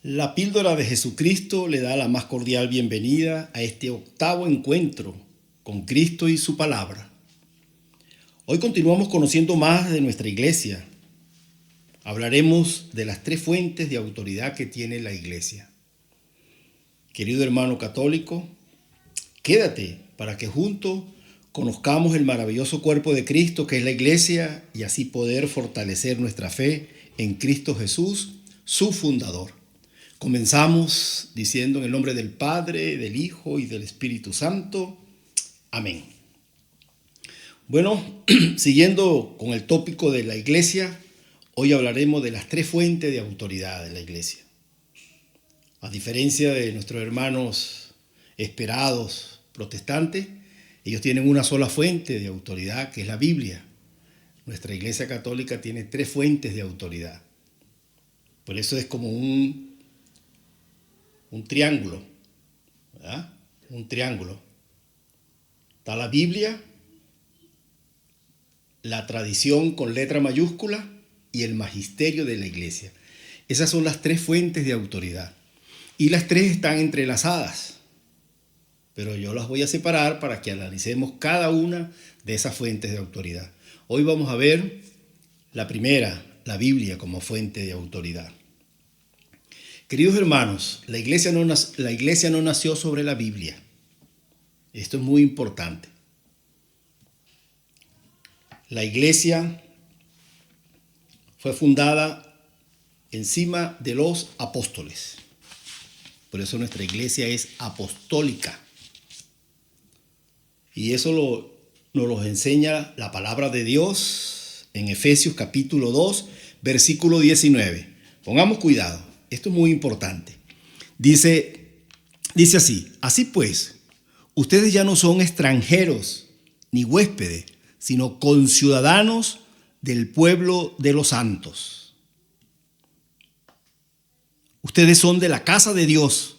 La píldora de Jesucristo le da la más cordial bienvenida a este octavo encuentro con Cristo y su palabra. Hoy continuamos conociendo más de nuestra iglesia. Hablaremos de las tres fuentes de autoridad que tiene la iglesia. Querido hermano católico, quédate para que juntos conozcamos el maravilloso cuerpo de Cristo que es la iglesia y así poder fortalecer nuestra fe en Cristo Jesús, su fundador. Comenzamos diciendo en el nombre del Padre, del Hijo y del Espíritu Santo. Amén. Bueno, siguiendo con el tópico de la iglesia, hoy hablaremos de las tres fuentes de autoridad de la iglesia. A diferencia de nuestros hermanos esperados protestantes, ellos tienen una sola fuente de autoridad, que es la Biblia. Nuestra iglesia católica tiene tres fuentes de autoridad. Por eso es como un triángulo, ¿verdad? Un triángulo. Está la Biblia, la tradición con letra mayúscula y el magisterio de la iglesia. Esas son las tres fuentes de autoridad. Y las tres están entrelazadas. Pero yo las voy a separar para que analicemos cada una de esas fuentes de autoridad. Hoy vamos a ver la primera, la Biblia como fuente de autoridad. Queridos hermanos, la iglesia no nació sobre la Biblia. Esto es muy importante. La iglesia fue fundada encima de los apóstoles. Por eso nuestra iglesia es apostólica. Y eso nos lo enseña la palabra de Dios en Efesios capítulo 2, versículo 19. Pongamos cuidado. Esto es muy importante. Dice así: así pues, ustedes ya no son extranjeros ni huéspedes, sino conciudadanos del pueblo de los santos. Ustedes son de la casa de Dios.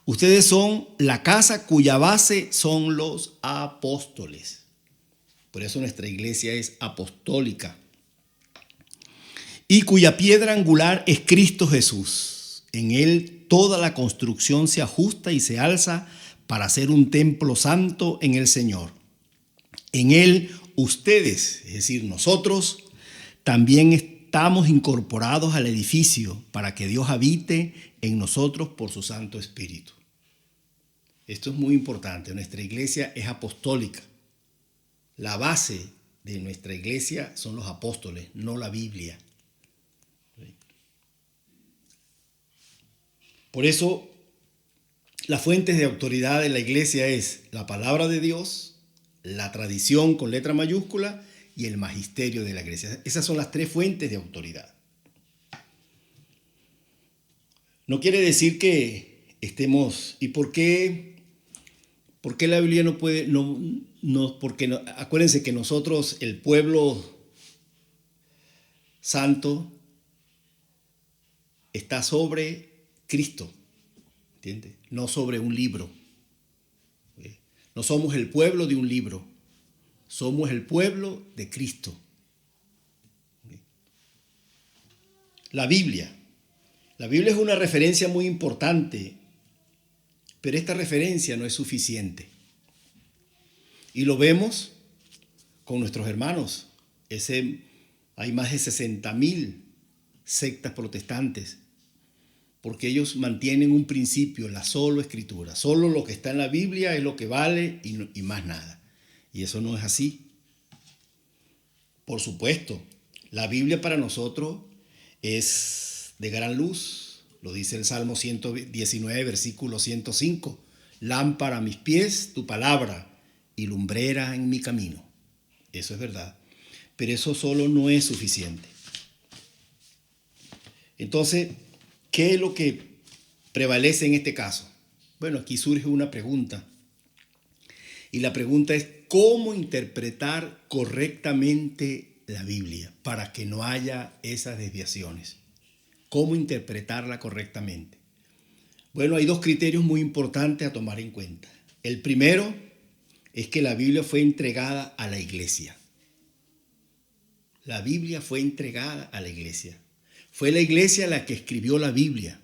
Ustedes son la casa cuya base son los apóstoles. Por eso nuestra iglesia es apostólica. Y cuya piedra angular es Cristo Jesús. En él toda la construcción se ajusta y se alza para ser un templo santo en el Señor. En él ustedes, es decir, nosotros, también estamos incorporados al edificio para que Dios habite en nosotros por su Santo Espíritu. Esto es muy importante. Nuestra iglesia es apostólica. La base de nuestra iglesia son los apóstoles, no la Biblia. Por eso, las fuentes de autoridad de la iglesia es la palabra de Dios, la tradición con letra mayúscula y el magisterio de la iglesia. Esas son las tres fuentes de autoridad. No quiere decir que estemos... ¿Y por qué la Biblia no puede...? Porque acuérdense que nosotros, el pueblo santo, está sobre Cristo, ¿entiendes? No sobre un libro. No somos el pueblo de un libro, somos el pueblo de Cristo. La Biblia es una referencia muy importante, pero esta referencia no es suficiente. Y lo vemos con nuestros hermanos. Hay más de 60,000 sectas protestantes, porque ellos mantienen un principio, la sola escritura. Solo lo que está en la Biblia es lo que vale y más nada. Y eso no es así. Por supuesto, la Biblia para nosotros es de gran luz. Lo dice el Salmo 119, versículo 105. Lámpara a mis pies, tu palabra, y lumbrera en mi camino. Eso es verdad. Pero eso solo no es suficiente. Entonces, ¿qué es lo que prevalece en este caso? Bueno, aquí surge una pregunta. Y la pregunta es, ¿cómo interpretar correctamente la Biblia para que no haya esas desviaciones? ¿Cómo interpretarla correctamente? Bueno, hay dos criterios muy importantes a tomar en cuenta. El primero es que la Biblia fue entregada a la iglesia. La Biblia fue entregada a la iglesia. Fue la iglesia la que escribió la Biblia.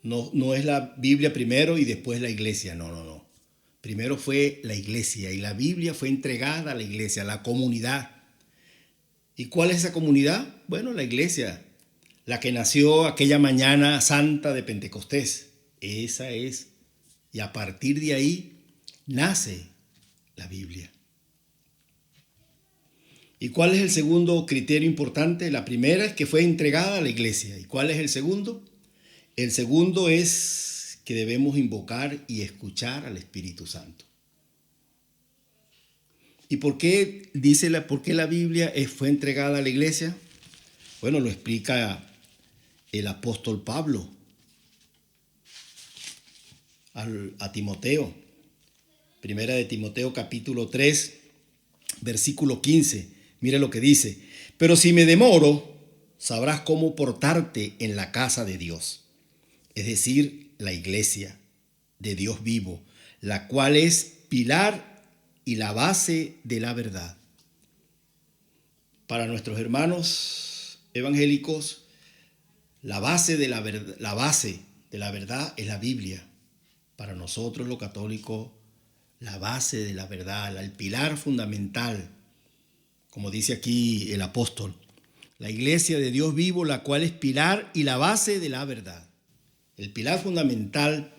No, no es la Biblia primero y después la iglesia. No, no, no. Primero fue la iglesia y la Biblia fue entregada a la iglesia, a la comunidad. ¿Y cuál es esa comunidad? Bueno, la iglesia, la que nació aquella mañana santa de Pentecostés. Esa es. Y a partir de ahí nace la Biblia. ¿Y cuál es el segundo criterio importante? La primera es que fue entregada a la iglesia. ¿Y cuál es el segundo? El segundo es que debemos invocar y escuchar al Espíritu Santo. ¿Y por qué por qué la Biblia fue entregada a la iglesia? Bueno, lo explica el apóstol Pablo a Timoteo. Primera de Timoteo capítulo 3, versículo 15. Mire lo que dice. Pero si me demoro, sabrás cómo portarte en la casa de Dios. Es decir, la iglesia de Dios vivo, la cual es pilar y la base de la verdad. Para nuestros hermanos evangélicos, la base de la verdad es la Biblia. Para nosotros los católicos, la base de la verdad, el pilar fundamental, como dice aquí el apóstol, la iglesia de Dios vivo, la cual es pilar y la base de la verdad. El pilar fundamental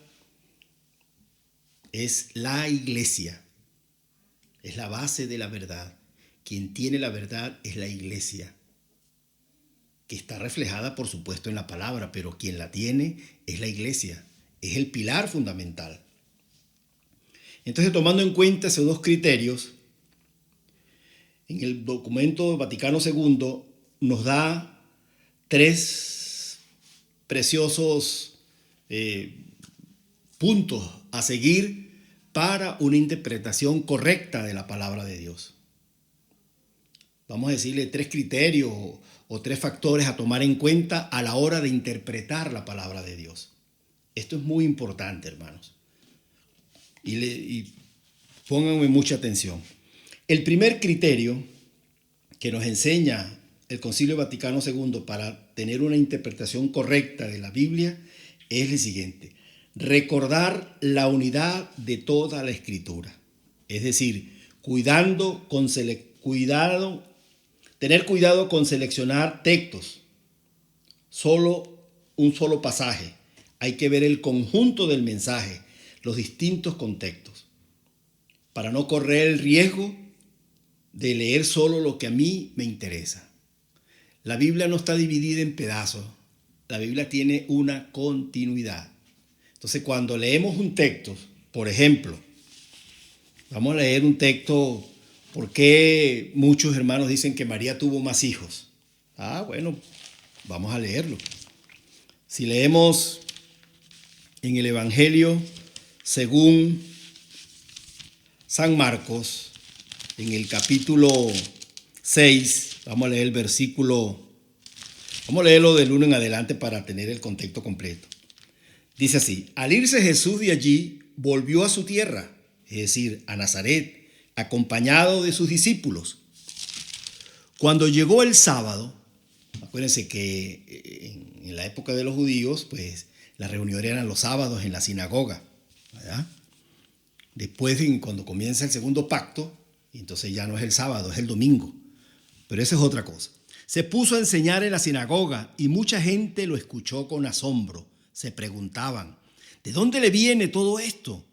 es la iglesia, es la base de la verdad. Quien tiene la verdad es la iglesia, que está reflejada, por supuesto, en la palabra, pero quien la tiene es la iglesia, es el pilar fundamental. Entonces, tomando en cuenta esos dos criterios, en el documento Vaticano II nos da tres preciosos puntos a seguir para una interpretación correcta de la palabra de Dios. Vamos a decirle tres criterios o tres factores a tomar en cuenta a la hora de interpretar la palabra de Dios. Esto es muy importante, hermanos. Y pónganme mucha atención. El primer criterio que nos enseña el Concilio Vaticano II para tener una interpretación correcta de la Biblia es el siguiente: recordar la unidad de toda la Escritura. Es decir, tener cuidado con seleccionar textos, un solo pasaje. Hay que ver el conjunto del mensaje, los distintos contextos, para no correr el riesgo de leer solo lo que a mí me interesa. La Biblia no está dividida en pedazos. La Biblia tiene una continuidad. Entonces, cuando leemos un texto, por ejemplo, vamos a leer un texto, ¿por qué muchos hermanos dicen que María tuvo más hijos? Bueno, vamos a leerlo. Si leemos en el Evangelio según San Marcos, en el capítulo 6, vamos a leer el versículo, vamos a leerlo del 1 en adelante para tener el contexto completo. Dice así: al irse Jesús de allí, volvió a su tierra, es decir, a Nazaret, acompañado de sus discípulos. Cuando llegó el sábado, acuérdense que en la época de los judíos, pues las reuniones eran los sábados en la sinagoga, ¿verdad? Después, cuando comienza el segundo pacto, entonces ya no es el sábado, es el domingo. Pero eso es otra cosa. Se puso a enseñar en la sinagoga y mucha gente lo escuchó con asombro. Se preguntaban: ¿de dónde le viene todo esto?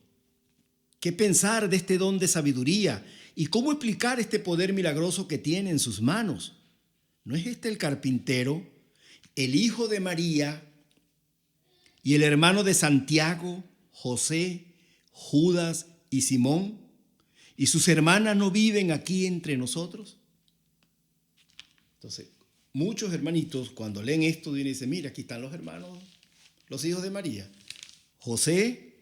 ¿Qué pensar de este don de sabiduría? ¿Y cómo explicar este poder milagroso que tiene en sus manos? ¿No es este el carpintero, el hijo de María y el hermano de Santiago, José, Judas y Simón? ¿Y sus hermanas no viven aquí entre nosotros? Entonces, muchos hermanitos cuando leen esto dicen: mira, aquí están los hermanos, los hijos de María. José,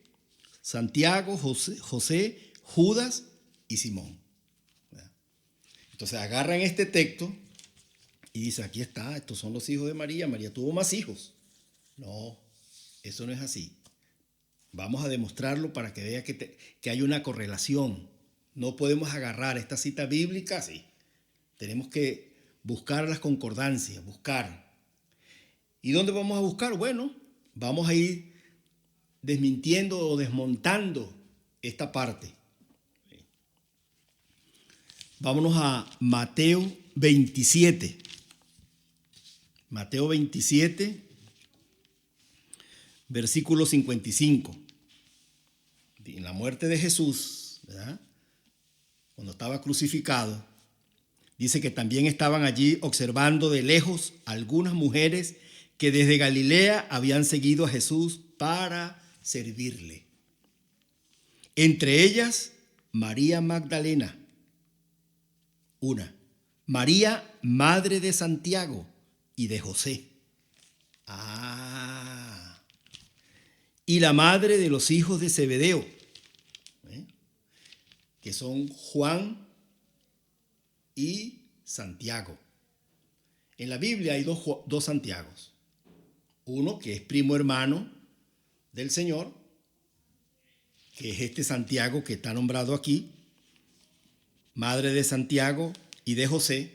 Santiago, José, Judas y Simón. Entonces agarran este texto y dicen: aquí está, estos son los hijos de María. María tuvo más hijos. No, eso no es así. Vamos a demostrarlo para que vea que hay una correlación. No podemos agarrar esta cita bíblica así. Tenemos que buscar las concordancias, buscar. ¿Y dónde vamos a buscar? Bueno, vamos a ir desmintiendo o desmontando esta parte. Vámonos a Mateo 27. Mateo 27, versículo 55. En la muerte de Jesús, ¿verdad?, cuando estaba crucificado, dice que también estaban allí observando de lejos algunas mujeres que desde Galilea habían seguido a Jesús para servirle. Entre ellas, María Magdalena, una, María, madre de Santiago y de José. Y la madre de los hijos de Zebedeo, que son Juan y Santiago. En la Biblia hay dos Santiagos. Uno que es primo hermano del Señor, que es este Santiago que está nombrado aquí, madre de Santiago y de José.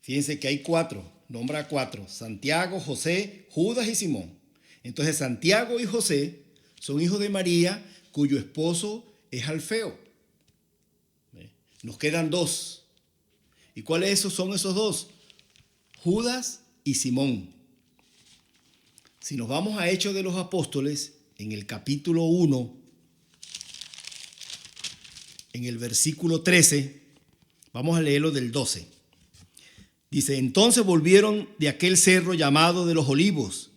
Fíjense que hay cuatro, nombra cuatro: Santiago, José, Judas y Simón. Entonces Santiago y José son hijos de María, cuyo esposo es Alfeo. Nos quedan dos. ¿Y cuáles son esos dos? Judas y Simón. Si nos vamos a Hechos de los Apóstoles, en el capítulo 1, en el versículo 13, vamos a leerlo del 12. Dice: entonces volvieron de aquel cerro llamado de los Olivos,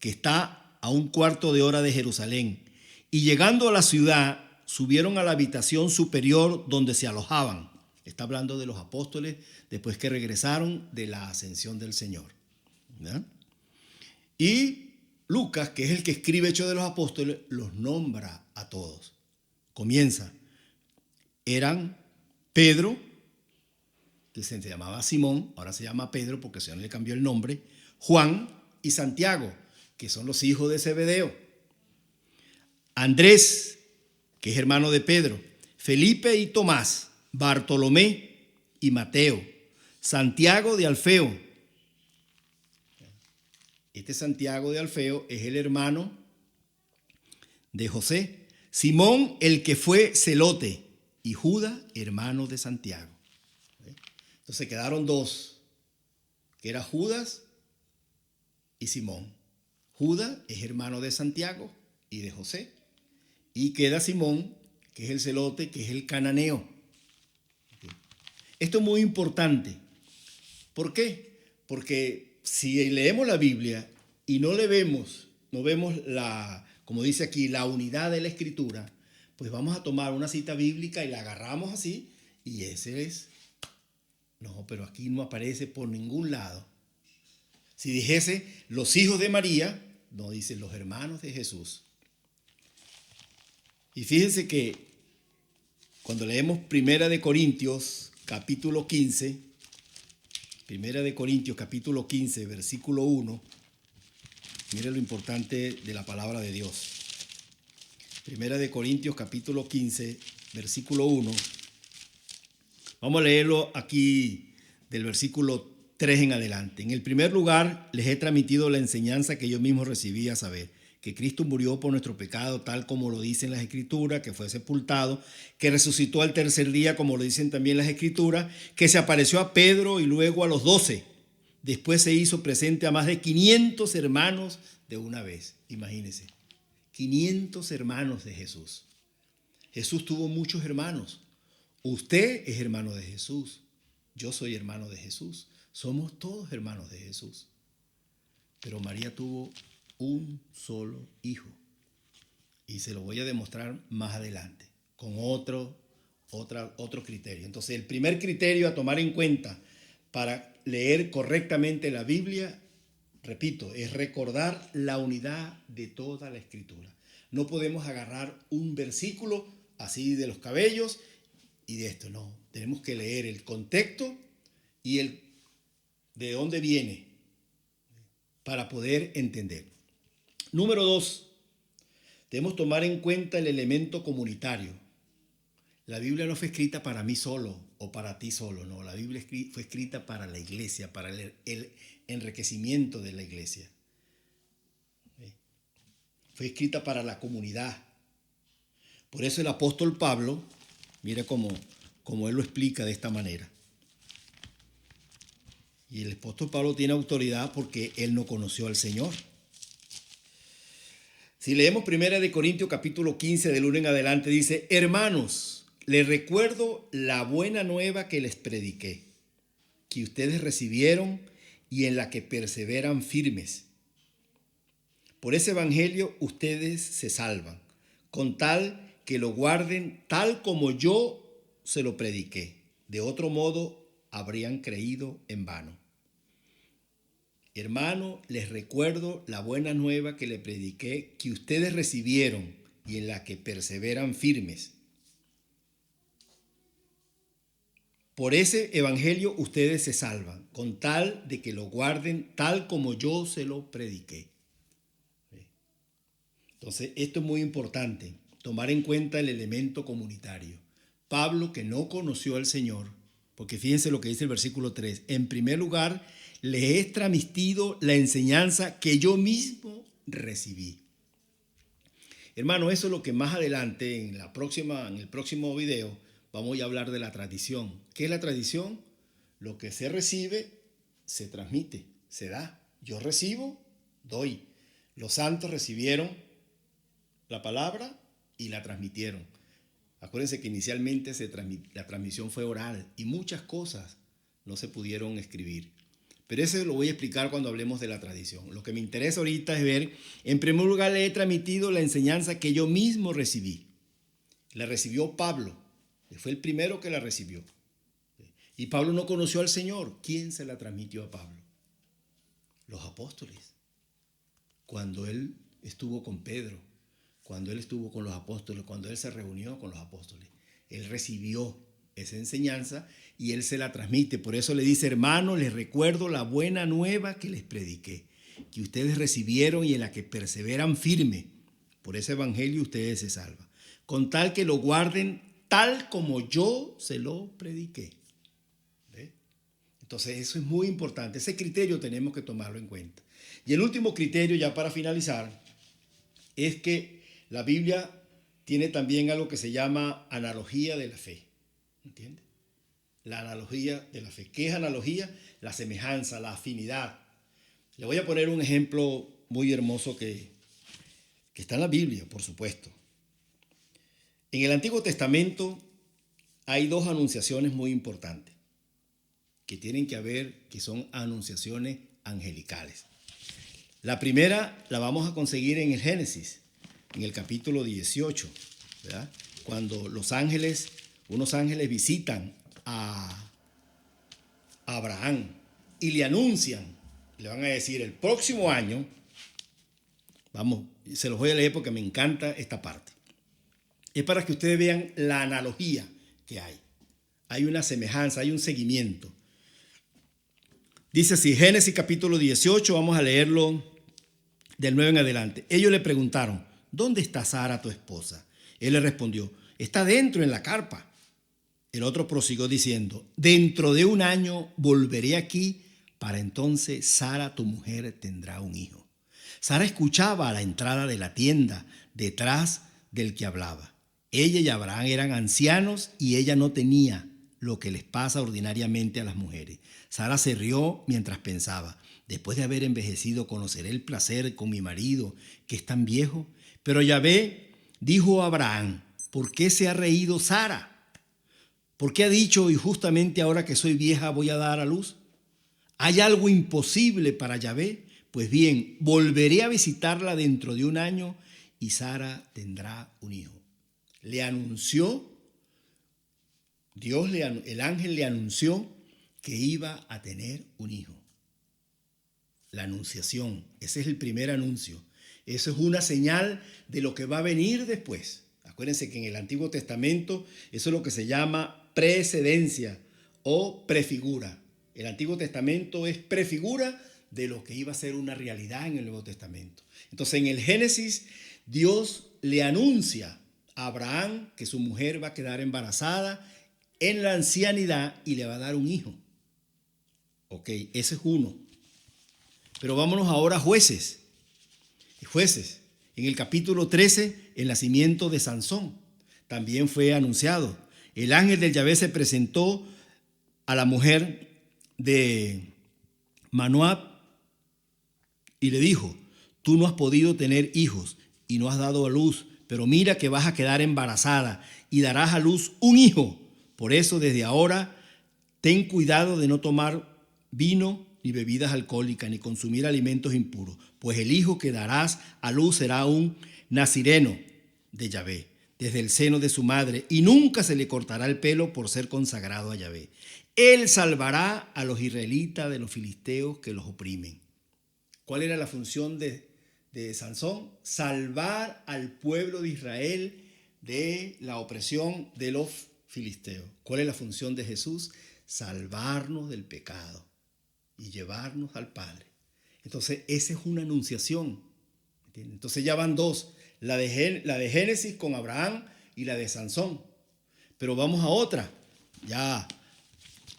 que está a 1/4 de hora de Jerusalén, y llegando a la ciudad, subieron a la habitación superior donde se alojaban. Está hablando de los apóstoles después que regresaron de la ascensión del Señor, ¿verdad? Y Lucas, que es el que escribe Hechos de los Apóstoles, los nombra a todos. Comienza. Eran Pedro, que se llamaba Simón, ahora se llama Pedro porque el Señor le cambió el nombre, Juan y Santiago, que son los hijos de Zebedeo, Andrés, que es hermano de Pedro, Felipe y Tomás, Bartolomé y Mateo, Santiago de Alfeo. Este Santiago de Alfeo es el hermano de José, Simón, el que fue celote, y Judas, hermano de Santiago. Entonces quedaron dos, que era Judas y Simón. Judas es hermano de Santiago y de José. Y queda Simón, que es el celote, que es el cananeo. Esto es muy importante. ¿Por qué? Porque si leemos la Biblia y no vemos como dice aquí, la unidad de la Escritura, pues vamos a tomar una cita bíblica y la agarramos así, y ese es... No, pero aquí no aparece por ningún lado. Si dijese los hijos de María, no, dice los hermanos de Jesús. Y fíjense que cuando leemos Primera de Corintios, capítulo 15, versículo 1, mire lo importante de la palabra de Dios. Primera de Corintios, capítulo 15, versículo 1. Vamos a leerlo aquí del versículo 3 en adelante. En el primer lugar, les he transmitido la enseñanza que yo mismo recibí, a saber, que Cristo murió por nuestro pecado, tal como lo dicen las Escrituras, que fue sepultado, que resucitó al tercer día, como lo dicen también las Escrituras, que se apareció a Pedro y luego a los 12. Después se hizo presente a más de 500 hermanos de una vez. Imagínense, 500 hermanos de Jesús. Jesús tuvo muchos hermanos. Usted es hermano de Jesús. Yo soy hermano de Jesús. Somos todos hermanos de Jesús. Pero María tuvo un solo hijo. Y se lo voy a demostrar más adelante con otro criterio. Entonces, el primer criterio a tomar en cuenta para leer correctamente la Biblia, repito, es recordar la unidad de toda la Escritura. No podemos agarrar un versículo así de los cabellos y de esto, no. Tenemos que leer el contexto y de dónde viene para poder entender. Número 2, debemos tomar en cuenta el elemento comunitario. La Biblia no fue escrita para mí solo o para ti solo, no. La Biblia fue escrita para la iglesia, para el enriquecimiento de la iglesia. fue escrita para la comunidad. Por eso el apóstol Pablo, mire cómo él lo explica de esta manera. Y el apóstol Pablo tiene autoridad porque él no conoció al Señor. Si leemos 1 Corintios capítulo 15 del 1 en adelante, dice: hermanos, les recuerdo la buena nueva que les prediqué, que ustedes recibieron y en la que perseveran firmes. Por ese evangelio ustedes se salvan, con tal que lo guarden tal como yo se lo prediqué. De otro modo habrían creído en vano. Hermano, les recuerdo la buena nueva que le prediqué, que ustedes recibieron y en la que perseveran firmes. Por ese evangelio ustedes se salvan, con tal de que lo guarden tal como yo se lo prediqué. Entonces, esto es muy importante, tomar en cuenta el elemento comunitario. Pablo, que no conoció al Señor, porque fíjense lo que dice el versículo 3, en primer lugar, les he transmitido la enseñanza que yo mismo recibí. Hermano, eso es lo que más adelante, en el próximo video, vamos a hablar de la tradición. ¿Qué es la tradición? Lo que se recibe, se transmite, se da. Yo recibo, doy. Los santos recibieron la palabra y la transmitieron. Acuérdense que inicialmente la transmisión fue oral y muchas cosas no se pudieron escribir. Pero eso lo voy a explicar cuando hablemos de la tradición. Lo que me interesa ahorita es ver, en primer lugar, le he transmitido la enseñanza que yo mismo recibí. La recibió Pablo. Fue el primero que la recibió. Y Pablo no conoció al Señor. ¿Quién se la transmitió a Pablo? Los apóstoles. Cuando él estuvo con Pedro, cuando él estuvo con los apóstoles, cuando él se reunió con los apóstoles, él recibió esa enseñanza y él se la transmite. Por eso le dice: hermano, les recuerdo la buena nueva que les prediqué, que ustedes recibieron y en la que perseveran firme. Por ese evangelio ustedes se salvan, con tal que lo guarden tal como yo se lo prediqué. ¿Ve? Entonces eso es muy importante. Ese criterio tenemos que tomarlo en cuenta. Y el último criterio, ya para finalizar, es que la Biblia tiene también algo que se llama analogía de la fe. ¿Entiende? La analogía de la fe. ¿Qué es analogía? La semejanza, la afinidad. Le voy a poner un ejemplo muy hermoso que está en la Biblia, por supuesto. En el Antiguo Testamento hay dos anunciaciones muy importantes que tienen que ver, que son anunciaciones angelicales. La primera la vamos a conseguir en el Génesis, en el capítulo 18, ¿verdad? Cuando unos ángeles visitan a Abraham y le anuncian, le van a decir: el próximo año, vamos, se los voy a leer porque me encanta esta parte. Es para que ustedes vean la analogía que hay. Hay una semejanza, hay un seguimiento. Dice así, Génesis capítulo 18, vamos a leerlo del 9 en adelante. Ellos le preguntaron: ¿dónde está Sara, tu esposa? Él le respondió: está dentro en la carpa. El otro prosiguió diciendo: dentro de un año volveré aquí, para entonces Sara, tu mujer, tendrá un hijo. Sara escuchaba a la entrada de la tienda, detrás del que hablaba. Ella y Abraham eran ancianos y ella no tenía lo que les pasa ordinariamente a las mujeres. Sara se rió mientras pensaba: después de haber envejecido, conoceré el placer con mi marido, que es tan viejo. Pero Yahvé dijo a Abraham: ¿por qué se ha reído Sara? ¿Por qué ha dicho: y justamente ahora que soy vieja voy a dar a luz? ¿Hay algo imposible para Yahvé? Pues bien, volveré a visitarla dentro de un año y Sara tendrá un hijo. Le anunció, el ángel le anunció que iba a tener un hijo. La anunciación, ese es el primer anuncio. Eso es una señal de lo que va a venir después. Acuérdense que en el Antiguo Testamento eso es lo que se llama precedencia o prefigura. El Antiguo Testamento es prefigura de lo que iba a ser una realidad en el Nuevo Testamento. Entonces en el Génesis Dios le anuncia a Abraham que su mujer va a quedar embarazada en la ancianidad y le va a dar un hijo. Ok, ese es uno. Pero vámonos ahora a Jueces. Jueces. En el capítulo 13, el nacimiento de Sansón también fue anunciado. El ángel del Yahvé se presentó a la mujer de Manoah y le dijo: tú no has podido tener hijos y no has dado a luz, pero mira que vas a quedar embarazada y darás a luz un hijo. Por eso desde ahora ten cuidado de no tomar vino ni bebidas alcohólicas ni consumir alimentos impuros, pues el hijo que darás a luz será un nazireno de Yahvé desde el seno de su madre, y nunca se le cortará el pelo por ser consagrado a Yahvé. Él salvará a los israelitas de los filisteos que los oprimen. ¿Cuál era la función de Sansón? Salvar al pueblo de Israel de la opresión de los filisteos. ¿Cuál es la función de Jesús? Salvarnos del pecado y llevarnos al Padre. Entonces, esa es una anunciación. ¿Entiendes? Entonces ya van dos, la de Génesis con Abraham y la de Sansón. Pero vamos a otra, ya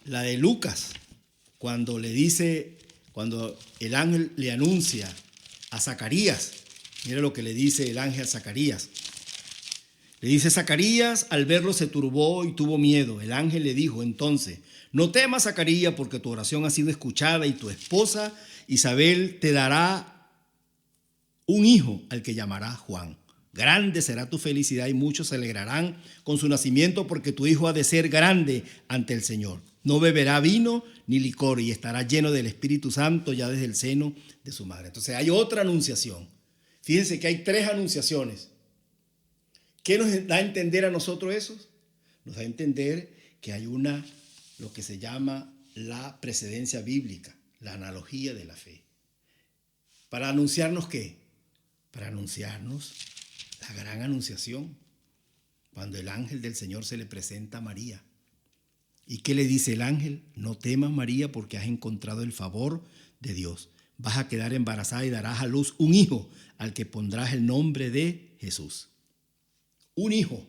la de Lucas, cuando el ángel le anuncia a Zacarías. Mira lo que le dice el ángel a Zacarías. Le dice: Zacarías al verlo se turbó y tuvo miedo. El ángel le dijo entonces: no temas, Zacarías, porque tu oración ha sido escuchada y tu esposa Isabel te dará un hijo al que llamará Juan. Grande será tu felicidad y muchos se alegrarán con su nacimiento, porque tu hijo ha de ser grande ante el Señor. No beberá vino ni licor y estará lleno del Espíritu Santo ya desde el seno de su madre. Entonces hay otra anunciación. Fíjense que hay tres anunciaciones. ¿Qué nos da a entender a nosotros eso? Nos da a entender que hay lo que se llama la precedencia bíblica, la analogía de la fe. ¿Para anunciarnos qué? Para anunciarnos la gran anunciación, cuando el ángel del Señor se le presenta a María. ¿Y qué le dice el ángel? No temas, María, porque has encontrado el favor de Dios. Vas a quedar embarazada y darás a luz un hijo, al que pondrás el nombre de Jesús. Un hijo.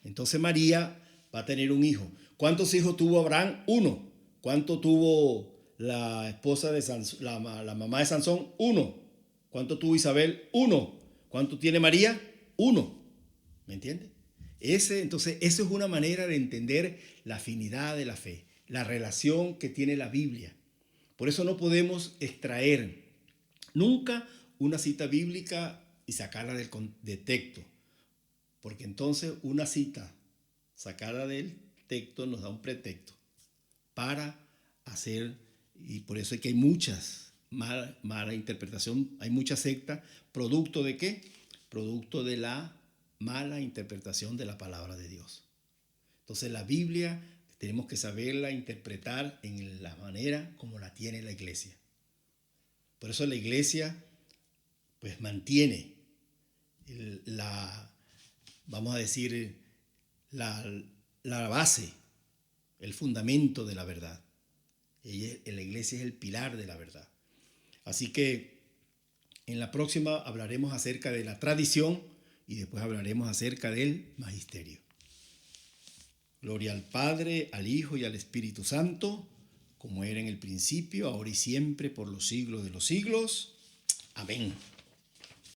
Entonces María va a tener un hijo. ¿Cuántos hijos tuvo Abraham? Uno. ¿Cuánto tuvo la esposa de Sansón, la mamá de Sansón? Uno. ¿Cuánto tuvo Isabel? Uno. ¿Cuánto tiene María? Uno. ¿Me entiendes? Entonces, eso es una manera de entender la afinidad de la fe, la relación que tiene la Biblia. Por eso no podemos extraer nunca una cita bíblica y sacarla del texto, porque entonces una cita sacada del texto nos da un pretexto para hacer, y por eso es que hay muchas mala interpretación, hay mucha secta, ¿producto de qué? Producto de la mala interpretación de la palabra de Dios. Entonces la Biblia tenemos que saberla interpretar en la manera como la tiene la iglesia. Por eso la iglesia pues mantiene vamos a decir, la base, el fundamento de la verdad. La iglesia es el pilar de la verdad. Así que en la próxima hablaremos acerca de la tradición y después hablaremos acerca del magisterio. Gloria al Padre, al Hijo y al Espíritu Santo, como era en el principio, ahora y siempre, por los siglos de los siglos. Amén.